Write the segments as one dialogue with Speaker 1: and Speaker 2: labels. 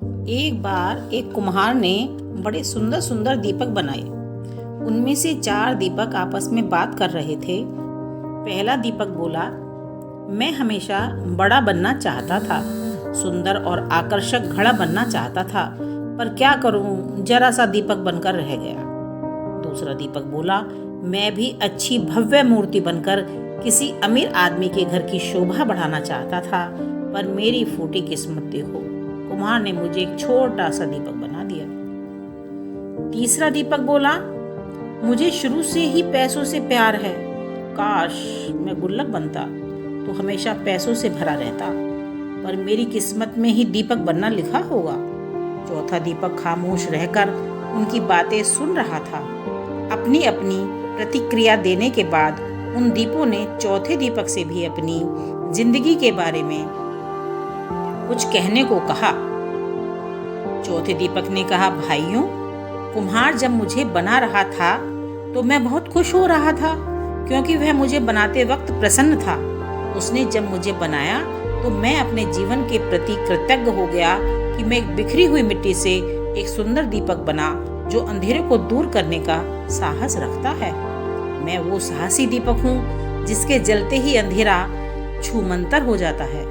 Speaker 1: एक बार एक कुम्हार ने बड़े सुंदर सुंदर दीपक बनाए। उनमें से 4 दीपक आपस में बात कर रहे थे। पहला दीपक बोला, मैं हमेशा बड़ा बनना चाहता था, सुंदर और आकर्षक घड़ा बनना चाहता था, पर क्या करूं, जरा सा दीपक बनकर रह गया। दूसरा दीपक बोला, मैं भी अच्छी भव्य मूर्ति बनकर किसी अमीर आदमी के घर की शोभा बढ़ाना चाहता था, पर मेरी फूटी किस्मत देखो, कुम्हार ने मुझे एक छोटा सा दीपक बना दिया। तीसरा दीपक बोला, मुझे शुरू से ही पैसों से प्यार है, काश मैं गुल्लक बनता तो हमेशा पैसों से भरा रहता, पर मेरी किस्मत में ही दीपक बनना लिखा होगा। चौथा दीपक खामोश रहकर उनकी बातें सुन रहा था। अपनी अपनी प्रतिक्रिया देने के बाद उन दीपों ने चौथे दीपक से भी अपनी जिंदगी के बारे में कुछ कहने को कहा। चौथे दीपक ने कहा, भाइयों, कुम्हार जब मुझे बना रहा था तो मैं बहुत खुश हो रहा था, क्योंकि वह मुझे बनाते वक्त प्रसन्न था। उसने जब मुझे बनाया तो मैं अपने जीवन के प्रति कृतज्ञ हो गया कि मैं एक बिखरी हुई मिट्टी से एक सुंदर दीपक बना जो अंधेरे को दूर करने का साहस रखता है। मैं वो साहसी दीपक हूँ जिसके जलते ही अंधेरा छूमंतर हो जाता है।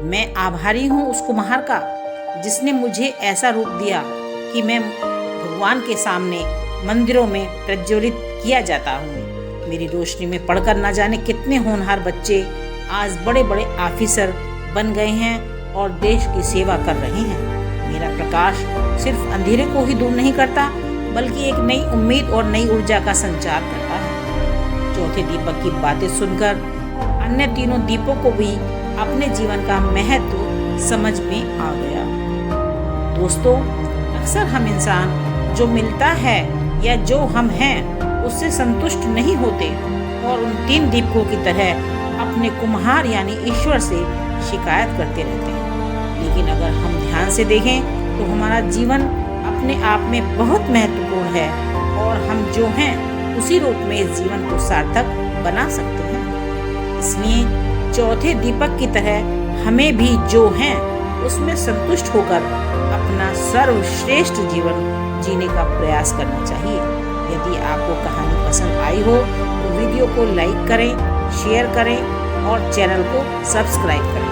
Speaker 1: मैं आभारी हूँ उस कुम्हार का जिसने मुझे ऐसा रूप दिया कि मैं भगवान के सामने मंदिरों में प्रज्वलित किया जाता हूँ। मेरी रोशनी में पढ़कर न जाने कितने होनहार बच्चे आज बड़े बड़े ऑफिसर बन गए हैं और देश की सेवा कर रहे हैं। मेरा प्रकाश सिर्फ अंधेरे को ही दूर नहीं करता, बल्कि एक नई उम्मीद और नई ऊर्जा का संचार करता है। चौथे दीपक की बातें सुनकर अन्य तीनों दीपों को भी अपने जीवन का महत्व समझ में आ गया। दोस्तों, अक्सर हम इंसान जो मिलता है या जो हम हैं उससे संतुष्ट नहीं होते और उन 3 दीपकों की तरह अपने कुम्हार यानी ईश्वर से शिकायत करते रहते हैं। लेकिन अगर हम ध्यान से देखें तो हमारा जीवन अपने आप में बहुत महत्वपूर्ण है और हम जो हैं उसी रूप में इस जीवन को सार्थक बना सकते हैं। इसलिए चौथे दीपक की तरह हमें भी जो हैं उसमें संतुष्ट होकर अपना सर्वश्रेष्ठ जीवन जीने का प्रयास करना चाहिए। यदि आपको कहानी पसंद आई हो तो वीडियो को लाइक करें, शेयर करें और चैनल को सब्सक्राइब करें।